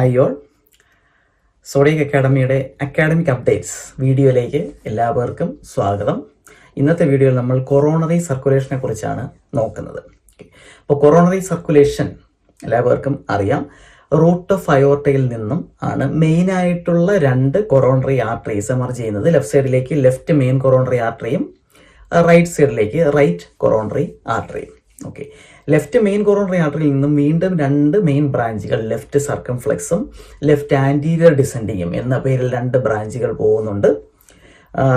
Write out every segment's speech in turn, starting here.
Hi all, zodiac അക്കാഡമിയുടെ academic updates വീഡിയോയിലേക്ക് എല്ലാവർക്കും സ്വാഗതം. ഇന്നത്തെ വീഡിയോയിൽ നമ്മൾ കൊറോണറി സർക്കുലേഷനെ കുറിച്ചാണ് നോക്കുന്നത്. അപ്പോൾ കൊറോണറി സർക്കുലേഷൻ എല്ലാവർക്കും അറിയാം, റൂട്ട് ഓഫ് അയോർട്ടയിൽ നിന്നും ആണ് മെയിനായിട്ടുള്ള രണ്ട് കൊറോണറി ആർട്ടറീസ് എമർജ് ചെയ്യുന്നത്. ലെഫ്റ്റ് സൈഡിലേക്ക് ലെഫ്റ്റ് മെയിൻ കൊറോണറി ആർട്ടറിയും റൈറ്റ് സൈഡിലേക്ക് റൈറ്റ് കൊറോണറി ആർട്ടറിയും. ഓക്കെ, ലെഫ്റ്റ് മെയിൻ കൊറോണറി ആർട്ടറിയിൽ നിന്നും വീണ്ടും രണ്ട് മെയിൻ ബ്രാഞ്ചുകൾ, ലെഫ്റ്റ് സർക്കംഫ്ലെക്സും ലെഫ്റ്റ് ആൻറ്റീരിയർ ഡിസെൻഡിങ്ങും എന്ന പേരിൽ രണ്ട് ബ്രാഞ്ചുകൾ പോകുന്നുണ്ട്.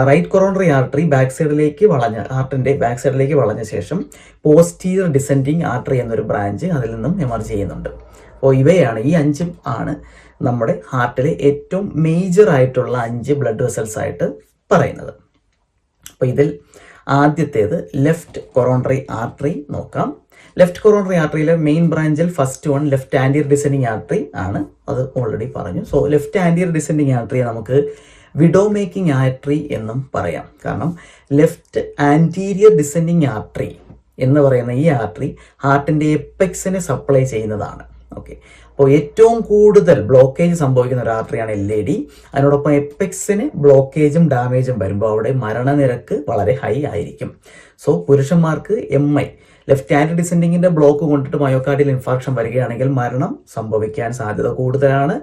റൈറ്റ് കൊറോണറി ആർട്ടറി ബാക്ക് സൈഡിലേക്ക് വളഞ്ഞ ഹാർട്ടിൻ്റെ ബാക്ക് സൈഡിലേക്ക് വളഞ്ഞ ശേഷം പോസ്റ്റീരിയർ ഡിസെൻഡിങ് ആർട്ടറി എന്നൊരു ബ്രാഞ്ച് അതിൽ നിന്നും എമർജ് ചെയ്യുന്നുണ്ട്. അപ്പോൾ ഇവയാണ്, ഈ അഞ്ചും ആണ് നമ്മുടെ ഹാർട്ടിലെ ഏറ്റവും മേജർ ആയിട്ടുള്ള 5 ബ്ലഡ് വെസൽസ് ആയിട്ട് പറയുന്നത്. അപ്പോൾ ഇതിൽ ആദ്യത്തേത് ലെഫ്റ്റ് കൊറോണറി ആർട്ടറി നോക്കാം. ലെഫ്റ്റ് കൊറോണറി ആർട്ടറിയിലെ മെയിൻ ബ്രാഞ്ചിൽ first one left anterior descending artery ആണ്, അത് ഓൾറെഡി പറഞ്ഞു. സോ ലെഫ്റ്റ് ആൻറ്റീരിയർ ഡിസെൻഡിങ് ആർട്ടറിയെ നമുക്ക് വിഡോ മേക്കിംഗ് ആർട്ടറി എന്നും പറയാം. കാരണം ലെഫ്റ്റ് ആൻറ്റീരിയർ ഡിസെൻഡിങ് ആർട്ടറി എന്ന് പറയുന്ന ഈ ആർട്ടറി ഹാർട്ടിൻ്റെ എപ്പെക്സിനെ സപ്ലൈ ചെയ്യുന്നതാണ്. ഓക്കെ, അപ്പോൾ ഏറ്റവും കൂടുതൽ ബ്ലോക്കേജ് സംഭവിക്കുന്ന ഒരു ആർട്ടറിയാണ് LAD. അതിനോടൊപ്പം എപ്പെക്സിന് ബ്ലോക്കേജും ഡാമേജും വരുമ്പോൾ അവിടെ മരണനിരക്ക് വളരെ ഹൈ ആയിരിക്കും. സോ പുരുഷന്മാർക്ക് MI ലെഫ്റ്റ് ആൻറ്റീരിയർ ഡിസെൻഡിങ്ങിൻ്റെ ബ്ലോക്ക് കൊണ്ടിട്ട് മയോകാർഡിയൽ ഇൻഫാർക്ഷൻ വരികയാണെങ്കിൽ മരണം സംഭവിക്കാൻ സാധ്യത കൂടുതലാണ്.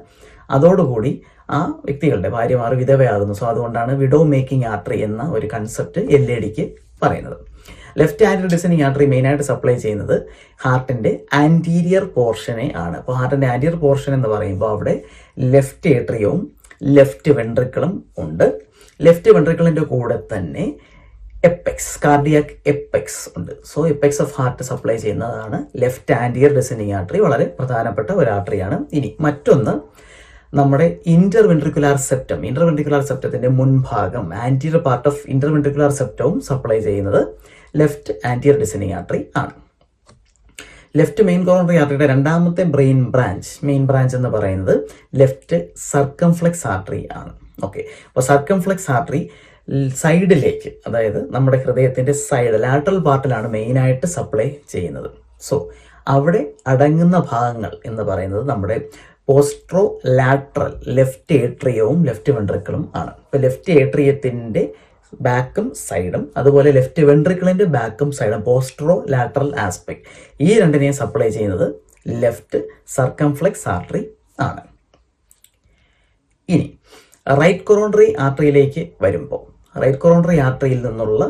അതോടുകൂടി ആ വ്യക്തികളുടെ ഭാര്യമാർ വിധവയാകുന്നു. സോ അതുകൊണ്ടാണ് വിഡോ മേക്കിംഗ് ആർട്ടറി എന്ന ഒരു കൺസെപ്റ്റ് LADക്ക് പറയുന്നത്. ലെഫ്റ്റ് ആൻറ്റീരിയർ ഡിസെൻഡിങ് ആർട്ടറി മെയിനായിട്ട് സപ്ലൈ ചെയ്യുന്നത് ഹാർട്ടിൻ്റെ ആൻറ്റീരിയർ പോർഷനെ ആണ്. അപ്പോൾ ഹാർട്ടിൻ്റെ ആൻറ്റീരിയർ പോർഷൻ എന്ന് പറയുമ്പോൾ അവിടെ ലെഫ്റ്റ് ഏട്രിയവും ലെഫ്റ്റ് വെൻട്രിക്കിളും ഉണ്ട്. ലെഫ്റ്റ് വെൻട്രിക്കിളിൻ്റെ കൂടെ തന്നെ എപ്പെക്സ്, കാർഡിയാക് എപ്പെക്സ് ഉണ്ട്. So apex of heart supply ചെയ്യുന്നതാണ് ലെഫ്റ്റ് ആൻറ്റീരിയർ ഡിസെൻഡിങ് ആർട്ടറി. വളരെ പ്രധാനപ്പെട്ട ഒരു ആർട്ടറിയാണ്. ഇനി മറ്റൊന്ന് നമ്മുടെ ഇന്റർവെൻട്രിക്കുലാർ സെപ്റ്റം. ഇന്റർവെൻട്രിക്കുലാർ സെപ്റ്റത്തിന്റെ മുൻഭാഗം, ആൻറ്റീരിയർ പാർട്ട് ഓഫ് ഇന്റർവെൻട്രിക്കുലാർ സെപ്റ്റവും സപ്ലൈ ചെയ്യുന്നത് ലെഫ്റ്റ് ആൻറ്റീരിയർ ഡിസെൻഡിങ് ആർട്ടറി ആണ്. ലെഫ്റ്റ് മെയിൻ കൊറോണറി ആർട്ടറിയുടെ രണ്ടാമത്തെ മെയിൻ ബ്രാഞ്ച് എന്ന് പറയുന്നത് ലെഫ്റ്റ് സർക്കംഫ്ലെക്സ് ആർട്ടറി ആണ്. ഓക്കെ, അപ്പോൾ സർക്കംഫ്ലെക്സ് ആർട്ടറി സൈഡിലേക്ക്, അതായത് നമ്മുടെ ഹൃദയത്തിന്റെ സൈഡ് ലാറ്ററൽ പാർട്ടിലാണ് മെയിനായിട്ട് സപ്ലൈ ചെയ്യുന്നത്. സോ അവിടെ അടങ്ങുന്ന ഭാഗങ്ങൾ എന്ന് പറയുന്നത് നമ്മുടെ പോസ്ട്രോ ലാറ്ററൽ ലെഫ്റ്റ് ഏട്രിയവും ലെഫ്റ്റ് വെൻട്രിക്കിളും ആണ്. ഇപ്പോൾ ലെഫ്റ്റ് ഏട്രിയത്തിന്റെ ബാക്കും സൈഡും അതുപോലെ ലെഫ്റ്റ് വെൻട്രിക്കിളിന്റെ ബാക്കും സൈഡും പോസ്ട്രോ ലാറ്ററൽ ആസ്പെക്ട്, ഈ രണ്ടിനെയും സപ്ലൈ ചെയ്യുന്നത് ലെഫ്റ്റ് സർക്കംഫ്ലെക്സ് ആർട്ടറി ആണ്. ഇനി റൈറ്റ് കൊറോണറി ആർട്ടറിയിലേക്ക് വരുമ്പോൾ, റൈറ്റ് കൊറോണറി ആർട്ടറിയിൽ നിന്നുള്ള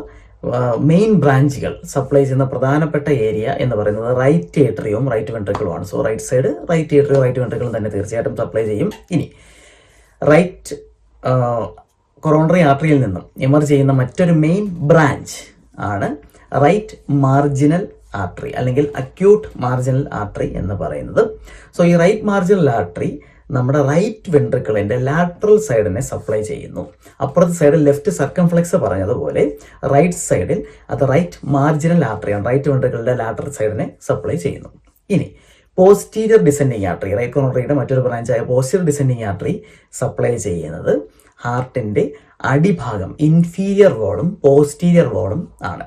മെയിൻ ബ്രാഞ്ചുകൾ സപ്ലൈ ചെയ്യുന്ന പ്രധാനപ്പെട്ട ഏരിയ എന്ന് പറയുന്നത് റൈറ്റ് ഏട്രിയവും റൈറ്റ് വെൻട്രിക്കിളുമാണ്. സോ റൈറ്റ് സൈഡ് റൈറ്റ് ഏട്രിയവും റൈറ്റ് വെൻട്രിക്കിളും തന്നെ തീർച്ചയായിട്ടും സപ്ലൈ ചെയ്യും. ഇനി റൈറ്റ് കൊറോണറി ആർട്ടറിയിൽ നിന്നും എമർജ് ചെയ്യുന്ന മറ്റൊരു മെയിൻ ബ്രാഞ്ച് ആണ് റൈറ്റ് മാർജിനൽ ആർട്ടറി അല്ലെങ്കിൽ അക്യൂട്ട് മാർജിനൽ ആർട്ടറി എന്ന് പറയുന്നത്. സോ ഈ റൈറ്റ് മാർജിനൽ ആർട്ടറി നമ്മുടെ റൈറ്റ് വെൻട്രിക്കിളിന്റെ ലാറ്ററൽ സൈഡിനെ സപ്ലൈ ചെയ്യുന്നു. അപ്പുറത്തെ സൈഡിൽ ലെഫ്റ്റ് സർക്കംഫ്ലെക്സ് പറഞ്ഞതുപോലെ റൈറ്റ് സൈഡിൽ അത് റൈറ്റ് മാർജിനൽ ആർട്ടറിയാണ്, റൈറ്റ് വെൻട്രിക്കിളിന്റെ ലാറ്ററൽ സൈഡിനെ സപ്ലൈ ചെയ്യുന്നു. ഇനി പോസ്റ്റീരിയർ ഡിസെൻഡിങ് ആർട്ടറി, റൈറ്റ് കൊറോണറിയുടെ മറ്റൊരു ബ്രാഞ്ചായ പോസ്റ്റീരിയർ ഡിസെൻഡിങ് ആർട്ടറി സപ്ലൈ ചെയ്യുന്നത് ഹാർട്ടിന്റെ അടിഭാഗം, ഇൻഫീരിയർ വോളും പോസ്റ്റീരിയർ വോളും ആണ്.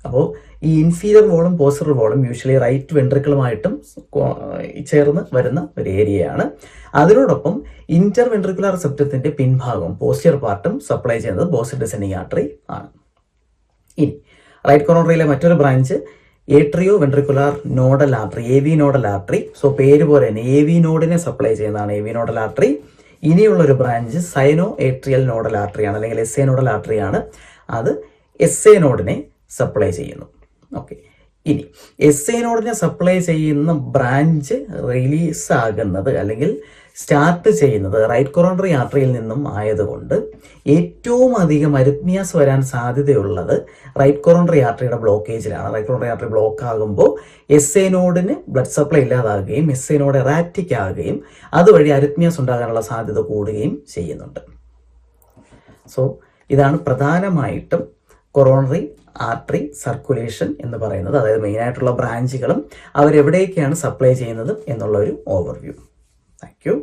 അപ്പോൾ ഈ ഇൻഫീരിയർ വോളും പോസ്റ്റീരിയർ വോളും യൂഷ്വലി റൈറ്റ് വെൻട്രിക്കിളുമായിട്ടും ചേർന്ന് വരുന്ന ഒരു ഏരിയയാണ്. അതിനോടൊപ്പം ഇന്റർ വെൻട്രിക്കുലാർ സെപ്റ്റത്തിന്റെ പിൻഭാഗം പോസ്റ്റീരിയർ പാർട്ടും സപ്ലൈ ചെയ്യുന്നത് പോസ്റ്റീരിയർ ഡിസെൻഡിങ് ആർട്ടറി ആണ്. ഇനി റൈറ്റ് കൊറോണറിയിലെ മറ്റൊരു branch atrio ventricular nodal artery, AV nodal artery. So പേര് പോലെ തന്നെ AV നോഡിനെ സപ്ലൈ ചെയ്യുന്നതാണ് AV നോഡൽ ആർട്ടറി. ഇനിയുള്ളൊരു ബ്രാഞ്ച് സൈനോ ഏട്രിയൽ നോഡൽ ആർട്ടറിയാണ്, അല്ലെങ്കിൽ SA നോഡൽ ആർട്ടറിയാണ്. അത് SA നോഡിനെ സപ്ലൈ ചെയ്യുന്നു. ഓക്കെ, ഇനി SA നോഡിനെ സപ്ലൈ ചെയ്യുന്ന ബ്രാഞ്ച് റിലീസ് ആകുന്നത് അല്ലെങ്കിൽ സ്റ്റാർട്ട് ചെയ്യുന്നത് റൈറ്റ് കൊറോണറി ആർട്ടറിയിൽ നിന്നും ആയതുകൊണ്ട് ഏറ്റവും അധികം അരിത്മിയാസ് വരാൻ സാധ്യതയുള്ളത് റൈറ്റ് കൊറോണറി ആർട്ടറിയുടെ ബ്ലോക്കേജിലാണ്. റൈറ്റ് കൊറോണറി ആർട്ടറി ബ്ലോക്ക് ആകുമ്പോൾ SA നോഡിന് ബ്ലഡ് സപ്ലൈ ഇല്ലാതാകുകയും SA നോഡ് എറാറ്റിക് ആകുകയും അതുവഴി അരിത്മിയാസ് ഉണ്ടാകാനുള്ള സാധ്യത കൂടുകയും ചെയ്യുന്നുണ്ട്. സോ ഇതാണ് പ്രധാനമായിട്ടും കൊറോണറി ആർട്ടറി സർക്കുലേഷൻ എന്ന് പറയുന്നത്. അതായത് മെയിനായിട്ടുള്ള ബ്രാഞ്ചുകളും അവരെവിടേക്കാണ് സപ്ലൈ ചെയ്യുന്നത് എന്നുള്ള ഒരു ഓവർവ്യൂ. Thank you.